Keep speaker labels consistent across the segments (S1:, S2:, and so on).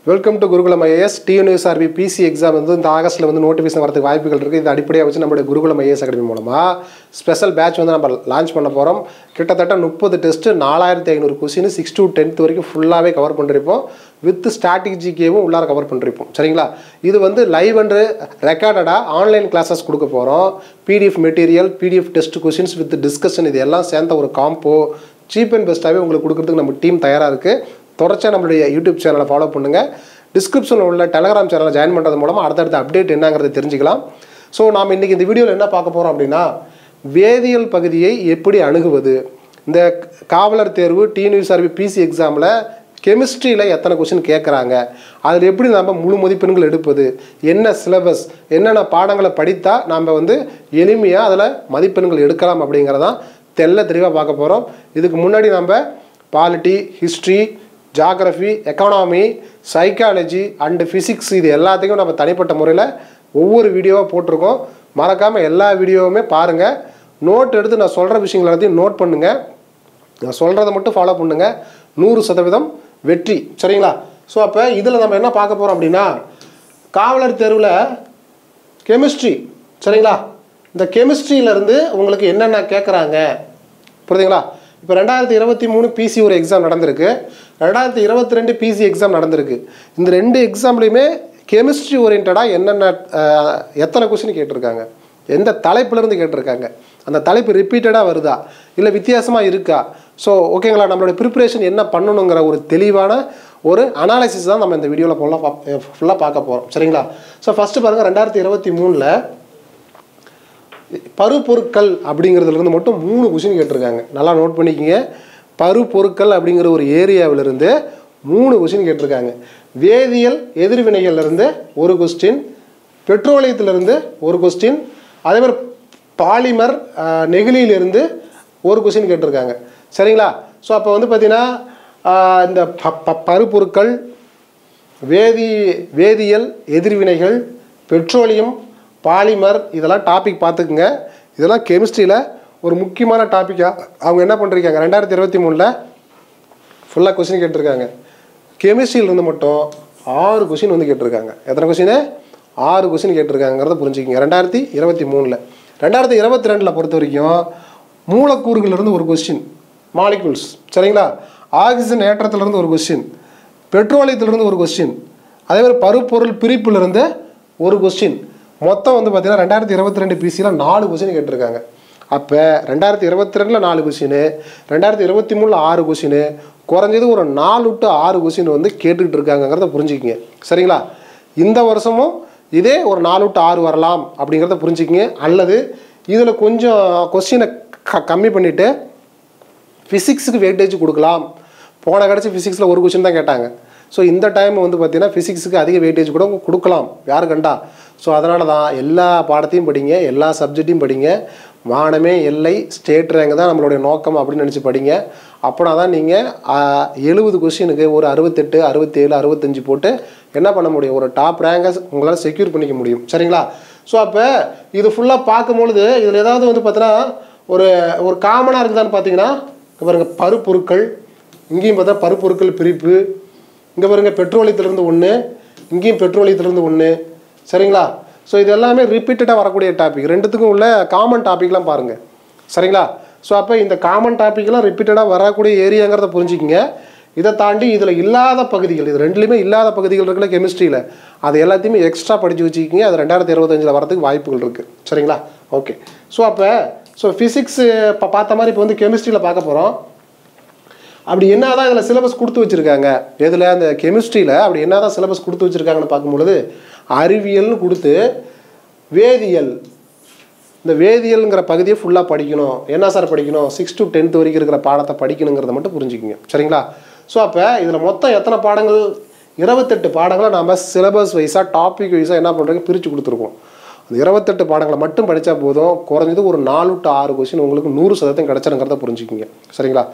S1: Welcome to Gurukulam IAS. TNUSRB PC exam வந்து இந்த ஆகஸ்ட்டில் வந்து நோட்டிஃபிகேஷன் வரதுக்கு வாய்ப்புகள் இருக்குது. இது அடிப்படையாக வச்சு நம்மளுடைய குருகுலம் ஐஏஎஸ் அகாடமி மூலமாக ஸ்பெஷல் பேட்ச் வந்து நம்ம லான்ச் பண்ண போகிறோம். கிட்டத்தட்ட 30 டெஸ்ட்டு 4500 கொஸ்டின் 6 to 10th வரைக்கும் ஃபுல்லாகவே கவர் பண்ணிருப்போம். வித் ஸ்ட்ராட்டஜிக்கேவும் உள்ளார கவர் பண்ணிருப்போம். சரிங்களா? இது வந்து லைவ் அண்ட் ரெக்கார்டடாக ஆன்லைன் கிளாஸஸ் கொடுக்க போகிறோம். PDF material, PDF test questions with discussion, இது எல்லாம் சேர்ந்த ஒரு காம்போ சீப் அண்ட் பெஸ்ட்டாகவே உங்களுக்கு கொடுக்குறதுக்கு நம்ம டீம் தயாராக இருக்குது. தொடர்ச்சியாக நம்மளுடைய யூடியூப் சேனலை ஃபாலோ பண்ணுங்கள். டிஸ்கிரிப்ஷனில் உள்ள டெலகிராம் சேனலை ஜாயின் பண்ணுறது மூலமாக அடுத்தடுத்த அப்டேட் என்னங்கிறத தெரிஞ்சுக்கலாம். ஸோ நாம் இன்றைக்கி இந்த வீடியோவில் என்ன பார்க்க போகிறோம் அப்படின்னா, வேதியியல் பகுதியை எப்படி அணுகுவது. இந்த காவலர் தேர்வு டிஎன்யூஎஸ்ஆர்பி பிசி எக்ஸாமில் கெமிஸ்ட்ரியில் எத்தனை கொஸ்டின் கேட்குறாங்க, அதில் எப்படி நம்ம முழு மதிப்பெண்கள் எடுப்பது, என்ன சிலபஸ், என்னென்ன பாடங்களை படித்தா நம்ம வந்து எளிமையாக அதில் மதிப்பெண்கள் எடுக்கலாம் அப்படிங்கிறதான் தெளிவாக பார்க்க போகிறோம். இதுக்கு முன்னாடி நம்ம polity, history, geography, economy, psychology and physics இது எல்லாத்தையும் நம்ம தனிப்பட்ட முறையில் ஒவ்வொரு வீடியோவாக போட்டிருக்கோம். மறக்காமல் எல்லா வீடியோவுமே பாருங்கள். நோட் எடுத்து நான் சொல்கிற விஷயங்கள் எல்லாத்தையும் நோட் பண்ணுங்கள். நான் சொல்கிறத மட்டும் ஃபாலோ பண்ணுங்கள். 100% வெற்றி. சரிங்களா? ஸோ அப்போ இதில் நம்ம என்ன பார்க்க போகிறோம் அப்படின்னா, காவலர் தேர்வில் கெமிஸ்ட்ரி. சரிங்களா? இந்த கெமிஸ்ட்ரியிலேருந்து உங்களுக்கு என்னென்ன கேட்குறாங்க புரியுதுங்களா? இப்போ 2023 பிசி ஒரு எக்ஸாம் நடந்திருக்கு, 2022 பிசி எக்ஸாம் நடந்திருக்கு. இந்த 2 எக்ஸாம்லேயுமே கெமிஸ்ட்ரி ஓரியன்டாக என்னென்ன எத்தனை கொஸ்டின் கேட்டிருக்காங்க, எந்த தலைப்புலேருந்து கேட்டிருக்காங்க, அந்த தலைப்பு ரிப்பீட்டடாக வருதா இல்லை வித்தியாசமாக இருக்கா. ஸோ ஓகேங்களா, நம்மளோட ப்ரிப்பரேஷன் என்ன பண்ணணுங்கிற ஒரு தெளிவான ஒரு அனாலிசிஸ் தான் நம்ம இந்த வீடியோவில் ஃபுல்லாக பார்க்க போகிறோம். சரிங்களா? ஸோ ஃபஸ்ட்டு பாருங்கள், 2023 பருப்பொருட்கள் அப்படிங்கிறதுலேருந்து மட்டும் 3 கொஸ்டின் கேட்டிருக்காங்க. நல்லா நோட் பண்ணிக்கிங்க. பருப்பொருட்கள் அப்படிங்கிற ஒரு ஏரியாவிலிருந்து 3 கொஸ்டின் கேட்டிருக்காங்க. வேதியியல் எதிர்வினைகள்லேருந்து ஒரு கொஸ்டின், பெட்ரோலியத்திலிருந்து ஒரு கொஸ்டின், அதேமாதிரி பாலிமர் நெகிழியிலிருந்து ஒரு கொஸ்டின் கேட்டிருக்காங்க. சரிங்களா? ஸோ அப்போ வந்து பார்த்திங்கன்னா இந்த பருப்பொருட்கள், வேதியியல் எதிர்வினைகள், பெட்ரோலியம், பாலிமர் இதெல்லாம் டாபிக் பார்த்துக்குங்க. இதெல்லாம் கெமிஸ்ட்ரியில் ஒரு முக்கியமான டாப்பிக்காக அவங்க என்ன பண்ணிருக்காங்க, 2023 ஃபுல்லாக கொஸ்டின் கேட்டிருக்காங்க. கெமிஸ்ட்ரியிலேருந்து மட்டும் 6 கொஸ்டின் வந்து கேட்டிருக்காங்க. எத்தனை கொஸ்டின்? 6 கொஸ்டின் கேட்டிருக்காங்கிறத புரிஞ்சுக்கிங்க. 2023 2022 பொறுத்த வரைக்கும் மூலக்கூறுகளிலிருந்து ஒரு கொஸ்டின், மாலிகுல்ஸ். சரிங்களா? ஆக்சிஜன் ஏற்றத்திலிருந்து ஒரு கொஸ்டின், பெட்ரோலியத்திலிருந்து ஒரு கொஸ்டின், அதேமாதிரி பருப்பொருள் பிரிப்பிலிருந்து ஒரு கொஸ்டின். மொத்தம் வந்து பார்த்தீங்கன்னா 2022 பிசியில் 4 கொஸ்டின் கேட்டிருக்காங்க. அப்போ 2022 4 கொஸ்டின், 2023 6 கொஸ்டின், குறைஞ்சது ஒரு 4 to 6 கொஸ்டின் வந்து கேட்டுக்கிட்டு இருக்காங்கிறத புரிஞ்சுக்கிங்க. சரிங்களா? இந்த வருஷமும் இதே ஒரு 4 to 6 வரலாம் அப்படிங்கிறத புரிஞ்சுக்கிங்க. அல்லது இதில் கொஞ்சம் கொஸ்டினை கம்மி பண்ணிவிட்டு ஃபிசிக்ஸுக்கு வெயிட்டேஜ் கொடுக்கலாம். போன கடைசி ஃபிசிக்ஸில் ஒரு கொஸ்டின் தான் கேட்டாங்க. ஸோ இந்த டைம் வந்து பார்த்திங்கன்னா ஃபிசிக்ஸுக்கு அதிக வெயிட்டேஜ் கூட கொடுக்கலாம், யாரு கண்டா. ஸோ அதனால தான் எல்லா பாடத்தையும் படிங்க, எல்லா சப்ஜெக்டையும் படிங்க. மானமே எல்லை, ஸ்டேட் ரேங்க் தான் நம்மளுடைய நோக்கம் அப்படின்னு நினச்சி படிங்க. அப்படின்னா தான் நீங்கள் 70 கொஸ்டினுக்கு ஒரு 68, 67, 65 போட்டு என்ன பண்ண முடியும், ஒரு டாப் ரேங்கை உங்களால் செக்யூர் பண்ணிக்க முடியும். சரிங்களா? ஸோ அப்போ இது ஃபுல்லாக பார்க்கும்பொழுது இதில் ஏதாவது வந்து பார்த்தீங்கன்னா ஒரு காமனாக இருக்குதான்னு பார்த்தீங்கன்னா, பாருங்கள் பருப்பொருட்கள், இங்கேயும் பார்த்தா பருப்பொருட்கள் பிரிப்பு, இங்கே பாருங்கள் பெட்ரோலியத்திலிருந்து ஒன்று, இங்கேயும் பெட்ரோலியத்திலிருந்து ஒன்று. சரிங்களா? ஸோ இது எல்லாமே ரிப்பீட்டடாக வரக்கூடிய டாபிக். ரெண்டுத்துக்கும் உள்ள காமன் டாப்பிக்லாம் பாருங்கள். சரிங்களா? ஸோ அப்போ இந்த காமன் டாப்பிக்லாம் ரிப்பீட்டடாக வரக்கூடிய ஏரியாங்கிறத புரிஞ்சுக்கிங்க. இதை தாண்டி இதில் இல்லாத பகுதிகள், இது ரெண்டுலேயுமே இல்லாத பகுதிகள் இருக்குல்ல கெமிஸ்ட்ரியில், அது எல்லாத்தையுமே எக்ஸ்ட்ரா படித்து வச்சுக்கிங்க. அது 2025 வரதுக்கு வாய்ப்புகள் இருக்குது. சரிங்களா? ஓகே. ஸோ ஃபிசிக்ஸ் இப்போ பார்த்த மாதிரி இப்போ வந்து கெமிஸ்ட்ரியில் பார்க்க போகிறோம். அப்படி என்ன தான் இதில் சிலபஸ் கொடுத்து வச்சுருக்காங்க, எதில் அந்த கெமிஸ்ட்ரியில் அப்படி என்ன தான் சிலபஸ் கொடுத்து வச்சுருக்காங்கன்னு பார்க்கும்பொழுது, அறிவியல்னு கொடுத்து வேதியியல், இந்த வேதியியல்ங்கிற பகுதியை ஃபுல்லாக படிக்கணும். என்ன சார் படிக்கணும்? 6 to 10th வரைக்கும் இருக்கிற பாடத்தை படிக்கணுங்கிறத மட்டும் புரிஞ்சுக்கிங்க. சரிங்களா? ஸோ அப்போ இதில் மொத்தம் எத்தனை பாடங்கள்? 28 பாடங்களை நம்ம சிலபஸ் வைஸாக டாபிக் வைஸாக என்ன பண்ணுறோங்க பிரித்து கொடுத்துருக்கோம். அந்த 28 பாடங்களை மட்டும் படித்தா போதும், குறைஞ்சது ஒரு 4 to 6 கொஸ்டின் உங்களுக்கு 100% கிடச்சிருங்கிறத புரிஞ்சுக்கிங்க. சரிங்களா?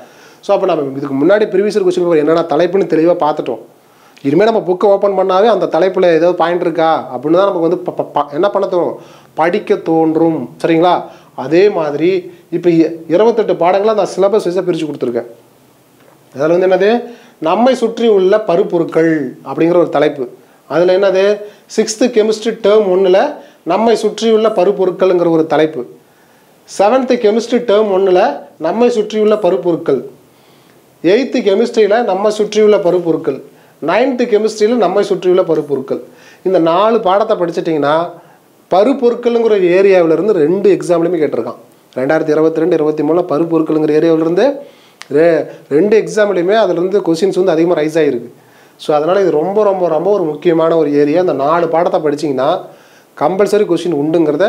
S1: ஸோ அப்போ நம்ம இதுக்கு முன்னாடி ப்ரீவியஸ் கொஸ்டின் பேப்பர் என்னென்ன தலைப்புன்னு தெளிவாக பார்த்துட்டோம். இனிமேல் நம்ம புக்கை ஓப்பன் பண்ணாவே அந்த தலைப்பில் ஏதாவது பாயிண்ட் இருக்கா அப்படின்னு தான் நமக்கு வந்து என்ன பண்ண தோணும், படிக்க தோன்றும். சரிங்களா? அதே மாதிரி இப்போ 28 பாடங்களை நான் சிலபஸ் வைஸாக பிரித்து கொடுத்துருக்கேன். அதில் வந்து என்னது, நம்மை சுற்றி உள்ள பருப்பொருட்கள் அப்படிங்கிற ஒரு தலைப்பு. அதில் என்னது, 6th கெமிஸ்ட்ரி டேர்ம் 1ல் நம்மை சுற்றியுள்ள பருப்பொருட்கள்ங்கிற ஒரு தலைப்பு. 7th கெமிஸ்ட்ரி டேர்ம் 1ல் நம்மை சுற்றியுள்ள பருப்பொருட்கள். 8th கெமிஸ்ட்ரியில் நம்மை சுற்றியுள்ள பருப்பொருட்கள். 9th கெமிஸ்ட்ரியில் நம்மை சுற்றியுள்ள பருப்பொருட்கள். இந்த 4 பாடத்தை படிச்சிட்டிங்கன்னா பருப்பொருட்கள்ங்கிற ஏரியாவிலேருந்து 2 எக்ஸாம்லையுமே கேட்டிருக்கான். 2022-23 பருப்பொருட்கள்ங்கிற ஏரியாவிலேருந்து 2 எக்ஸாம்லையுமே அதுலேருந்து கொஸ்டின்ஸ் வந்து அதிகமாக ரைஸ் ஆகிருக்கு. ஸோ அதனால் இது ரொம்ப ரொம்ப ரொம்ப ஒரு முக்கியமான ஒரு ஏரியா. இந்த 4 பாடத்தை படிச்சிங்கன்னா கம்பல்சரி கொஸ்டின் உண்டுங்கிறத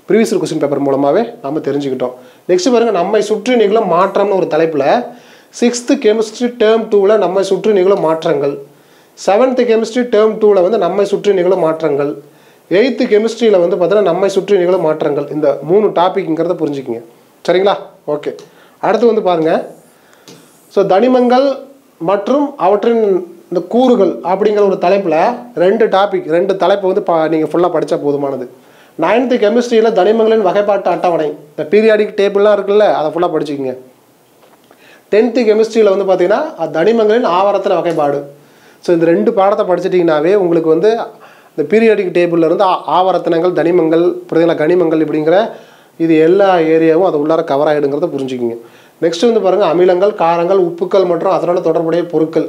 S1: ப்ரீவியஸ் கொஸ்டின் பேப்பர் மூலமாகவே நம்ம தெரிஞ்சுக்கிட்டோம். நெக்ஸ்ட் பாருங்கள், நம்மை சுற்றி நிகழும் மாற்றம்னு ஒரு தலைப்பில் 6th கெமிஸ்ட்ரி டேர்ம் 2ல் நம்மை சுற்றி நிகழும் மாற்றங்கள், 7th கெமிஸ்ட்ரி டேர்ம் 2ல் வந்து நம்மை சுற்றி நிகழும் மாற்றங்கள், 8th கெமிஸ்ட்ரியில் வந்து பார்த்தீங்கன்னா நம்மை சுற்றி நிகழும் மாற்றங்கள். இந்த 3 டாபிக்ங்கிறத புரிஞ்சுக்கிங்க. சரிங்களா? ஓகே. அடுத்து வந்து பாருங்கள், ஸோ தனிமங்கள் மற்றும் அவற்றின் இந்த கூறுகள் அப்படிங்கிற ஒரு தலைப்பில் 2 தலைப்பு வந்து நீங்கள் ஃபுல்லாக படித்தா போதுமானது. 9th கெமிஸ்ட்ரியில் தனிமங்களின் வகைப்பாட்டு அட்டவணை, இந்த பீரியாடிக் டேபிள்லாம் இருக்குல்ல, அதை ஃபுல்லாக படிச்சுக்கிங்க. 10th கெமிஸ்ட்ரியில் வந்து பார்த்தீங்கன்னா தனிமங்களின் ஆவர்த்தன வகைப்பாடு. ஸோ இந்த 2 பாடத்தை படிச்சிட்டிங்கனாவே உங்களுக்கு வந்து இந்த பீரியாடிக் டேபிளில் இருந்து ஆவர்த்தனங்கள், தனிமங்கள், கனிமங்கள் இப்படிங்கிற இது எல்லா ஏரியாவும் அது உள்ளார கவர் ஆகிடுங்கிறத புரிஞ்சுக்கிங்க. நெக்ஸ்ட் வந்து பாருங்கள், அமிலங்கள், காரங்கள், உப்புக்கள் மற்றும் அதனோட தொடர்புடைய பொருட்கள்.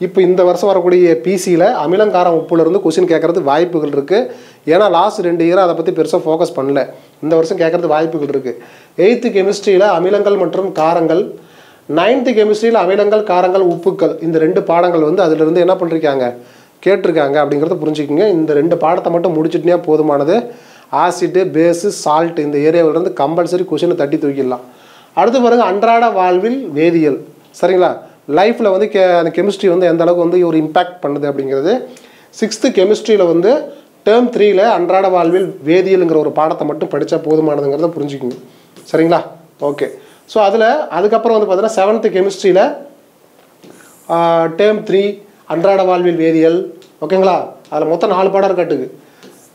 S1: இப்போ இந்த வருஷம் வரக்கூடிய பிசியில் அமிலங்காரம் உப்புலேருந்து கொஸ்டின் கேட்கறது வாய்ப்புகள் இருக்குது. ஏன்னா லாஸ்ட் 2 இயர் அதை பற்றி பெருசாக ஃபோக்கஸ் பண்ணல. இந்த வருஷம் கேட்கறது வாய்ப்புகள் இருக்குது. 8th கெமிஸ்ட்ரியில் அமிலங்கள் மற்றும் காரங்கள், 9th கெமிஸ்ட்ரியில் அமிலங்கள், காரங்கள், உப்புக்கள், இந்த 2 பாடங்கள் வந்து அதிலிருந்து என்ன பண்ணிருக்காங்க, கேட்டிருக்காங்க அப்படிங்கிறத புரிஞ்சுக்கிங்க. இந்த 2 பாடத்தை மட்டும் முடிச்சுட்டுனா போதுமானது. ஆசிட்டு, பேஸு, சால்ட் இந்த ஏரியாவிலேருந்து கம்பல்சரி கொஸ்டினை தட்டி தூக்கிடலாம். அடுத்து பாருங்கள், அன்றாட வாழ்வில் வேதியியல். சரிங்களா? லைஃப்பில் வந்து அந்த கெமிஸ்ட்ரி வந்து எந்த அளவுக்கு வந்து ஒரு இம்பேக்ட் பண்ணுது அப்படிங்கிறது. 6th கெமிஸ்ட்ரியில் வந்து டேர்ம் 3ல் அன்றாட வாழ்வில் வேதியியலுங்கிற ஒரு பாடத்தை மட்டும் படித்தா போதுமானதுங்கிறத புரிஞ்சுக்கிங்க. சரிங்களா? ஓகே. ஸோ அதுக்கப்புறம் வந்து பார்த்தீங்கன்னா 7th கெமிஸ்ட்ரியில் டேர்ம் 3 அன்றாட வாழ்வில் வேதியியல். ஓகேங்களா? அதில் மொத்தம் 4 பாடம் இருக்கட்டுக்கு.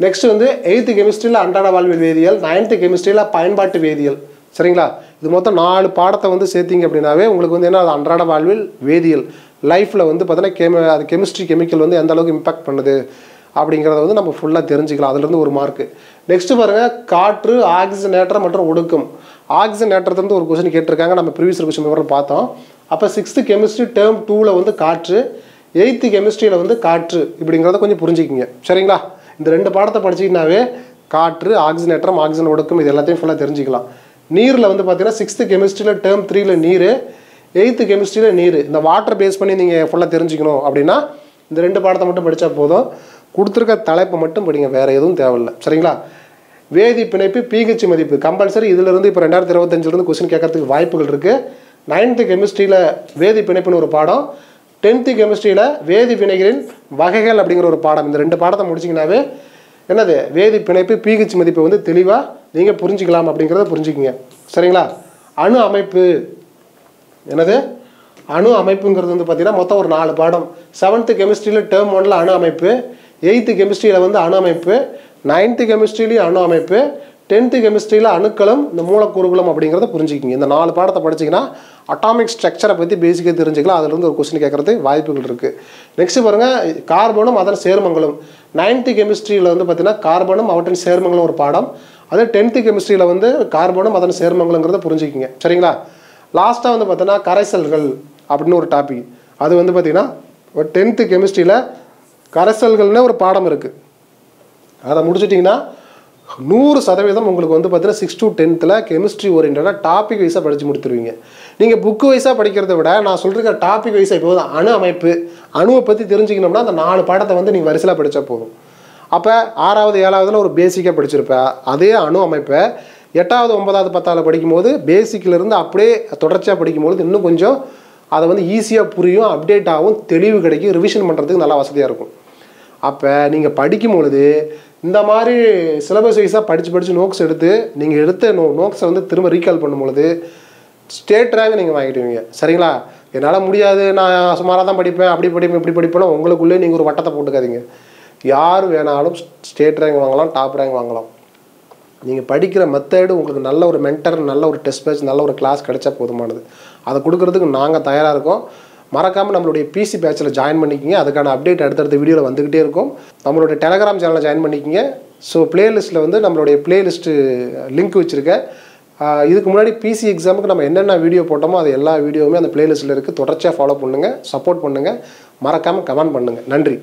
S1: நெக்ஸ்ட் வந்து 8th கெமிஸ்ட்ரியில் அன்றாட வாழ்வில் வேதியியல், 9th கெமிஸ்ட்ரியில் பயன்பாட்டு வேதியியல். சரிங்களா? இது மொத்தம் 4 பாடத்தை வந்து சேர்த்திங்க அப்படின்னாவே உங்களுக்கு வந்து என்ன, அது அன்றாட வாழ்வில் வேதியியல் லைஃப்பில் வந்து பார்த்தீங்கன்னா அது கெமிஸ்ட்ரி கெமிக்கல் வந்து எந்த அளவுக்கு இம்பாக்ட் பண்ணுது அப்படிங்கிறத வந்து நம்ம ஃபுல்லாக தெரிஞ்சுக்கலாம். அதுலேருந்து ஒரு மார்க்கு. நெக்ஸ்ட்டு பாருங்கள், காற்று, ஆக்சிஜனேற்றம் மற்றும் ஒடுக்கம். ஆக்சிஜனேற்றத்துலேருந்து ஒரு கொஸ்டின் கேட்டிருக்காங்க, நம்ம ப்ரீவியஸ் கொஸ்டின் பேப்பரில் பார்த்தோம். அப்போ 6th கெமிஸ்ட்ரி டேர்ம் 2ல் வந்து காற்று, 8th கெமிஸ்ட்ரியில் வந்து காற்று இப்படிங்கிறத கொஞ்சம் புரிஞ்சுக்கிங்க. சரிங்களா? இந்த 2 பாடத்தை படிச்சிங்கனாவே காற்று, ஆக்சிஜனேற்றம், ஆக்சிஜன் ஒடுக்கம் இது எல்லாத்தையும் ஃபுல்லாக தெரிஞ்சுக்கலாம். நீரில் வந்து பார்த்தீங்கன்னா 6th கெமிஸ்ட்ரியில் டேர்ம் 3ல் நீர், 8th கெமிஸ்ட்ரியில் நீர். இந்த வாட்டர் பேஸ் பண்ணி நீங்கள் ஃபுல்லாக தெரிஞ்சுக்கணும் அப்படின்னா இந்த 2 பாடத்தை மட்டும் படித்தா போதும். கொடுத்துருக்க தலைப்பை மட்டும் படிங்க, வேறு எதுவும் தேவையில்லை. சரிங்களா? வேதி பிணைப்பு, பிஹெச் மதிப்பு கம்பல்சரி. இதிலிருந்து இப்போ 2025 கொஸ்டின் கேட்கறதுக்கு வாய்ப்புகள் இருக்குது. 9th கெமிஸ்ட்ரியில் வேதி பிணைப்புன்னு ஒரு பாடம், 10th கெமிஸ்ட்ரியில் வேதி வினைகளின் வகைகள் அப்படிங்கிற ஒரு பாடம். இந்த 2 பாடத்தை முடிச்சிங்கனாவே என்னது, வேதி பிணைப்பு, பிஹெச் மதிப்பை வந்து தெளிவாக நீங்கள் புரிஞ்சிக்கலாம் அப்படிங்கிறத புரிஞ்சுக்கிங்க. சரிங்களா? அணு அமைப்பு. என்னது, அணு அமைப்புங்கிறது வந்து பார்த்தீங்கன்னா மொத்தம் ஒரு 4 பாடம். 7th கெமிஸ்ட்ரியில் டேர்ம் 1ல் அணு அமைப்பு, 8th கெமிஸ்ட்ரியில் வந்து அணு அமைப்பு, 9th கெமிஸ்ட்ரியிலையும் அணு அமைப்பு, 10th கெமிஸ்ட்ரியில் அணுக்களும் இந்த மூலக்கூறுகளும் அப்படிங்கிறத புரிஞ்சுக்கிங்க. இந்த 4 பாடத்தை படிச்சிங்கன்னா அட்டாமிக் ஸ்ட்ரக்சரை பற்றி பேசிக்காக தெரிஞ்சுக்கலாம். அதுலேருந்து ஒரு கொஸ்டின் கேட்குறது வாய்ப்புகள் இருக்குது. நெக்ஸ்ட் பாருங்கள், கார்பனும் அதன் சேர்மங்களும். 9th கெமிஸ்ட்ரியில் வந்து பார்த்தீங்கன்னா கார்பனும் அவற்றின் சேர்மங்களும் ஒரு பாடம். அதே 10th கெமிஸ்ட்ரியில் வந்து கார்பனும் அதன் சேர்மங்களுங்கிறத புரிஞ்சுக்கிங்க. சரிங்களா? லாஸ்ட்டாக வந்து பார்த்தீங்கன்னா கரைசல்கள் அப்படின்னு ஒரு டாபிக். அது வந்து பார்த்தீங்கன்னா 10th கெமிஸ்ட்ரியில் கரைசல்கள்னே ஒரு பாடம் இருக்குது. அதை முடிச்சிட்டிங்கன்னா 100% உங்களுக்கு வந்து பார்த்தீங்கன்னா 6th to 10th கெமிஸ்ட்ரி ஓரியன்டாக டாபிக் வைஸாக படித்து முடித்துருவீங்க. நீங்கள் புக்கு வைஸாக படிக்கிறத விட நான் சொல்கிற டாபிக் வைஸாக இப்போ அணு அமைப்பு, அணுவை பற்றி தெரிஞ்சுக்கணும்னா அந்த 4 பாடத்தை வந்து நீங்கள் வரிசையில் படித்தா போதும். அப்போ 6வது 7வதுல ஒரு பேசிக்காக படிச்சிருப்பேன். அதே அணு அமைப்பை 8வது 9வது 10வது படிக்கும்போது பேசிக்கிலேருந்து அப்படியே தொடர்ச்சியாக படிக்கும்போது இன்னும் கொஞ்சம் அதை வந்து ஈஸியாக புரியும், அப்டேட் ஆகும், தெளிவு கிடைக்கும், ரிவிஷன் பண்ணுறதுக்கு நல்லா வசதியாக இருக்கும். அப்போ நீங்கள் படிக்கும்பொழுது இந்த மாதிரி சிலபஸ் வைஸாக படித்து நோட்ஸ் எடுத்து நீங்கள் எடுத்த நோட்ஸை வந்து திரும்ப ரீகால் பண்ணும்பொழுது ஸ்டேட் ரேங்க் நீங்கள் வாங்கிடுவீங்க. சரிங்களா? என்னால் முடியாது, நான் சுமாராக தான் படிப்பேன், அப்படி படிப்பேன், இப்படி படிப்பேன்னா உங்களுக்குள்ளே நீங்கள் ஒரு வட்டத்தை போட்டுக்காதீங்க. யார் வேணாலும் ஸ்டேட் ரேங்க் வாங்கலாம், டாப் ரேங்க் வாங்கலாம். நீங்கள் படிக்கிற மெத்தடு உங்களுக்கு நல்ல ஒரு மென்டர், நல்ல ஒரு டெஸ்ட் பேட்ச், நல்ல ஒரு கிளாஸ் கிடைச்சா போதுமானது. அதை கொடுக்குறதுக்கு நாங்கள் தயாராக இருக்கோம். மறக்காமல் நம்மளுடைய பிசி பேட்சில் ஜாயின் பண்ணிக்கிங்க. அதுக்கான அப்டேட் அடுத்தடுத்த வீடியோவில் வந்துக்கிட்டே இருக்கும். நம்மளுடைய டெலகிராம் சேனலில் ஜாயின் பண்ணிக்கிங்க. ஸோ பிளேலிஸ்ட்டில் வந்து நம்மளுடைய பிளேலிஸ்ட்டு லிங்க் வச்சுருக்கேன். இதுக்கு முன்னாடி பிசி எக்ஸாமுக்கு நம்ம என்னென்ன வீடியோ போட்டோமோ அது எல்லா வீடியோவுமே அந்த பிளேலிஸ்ட்டில் இருக்குது. தொடர்ச்சியாக ஃபாலோ பண்ணுங்கள், சப்போர்ட் பண்ணுங்கள், மறக்காமல் கமெண்ட் பண்ணுங்கள். நன்றி.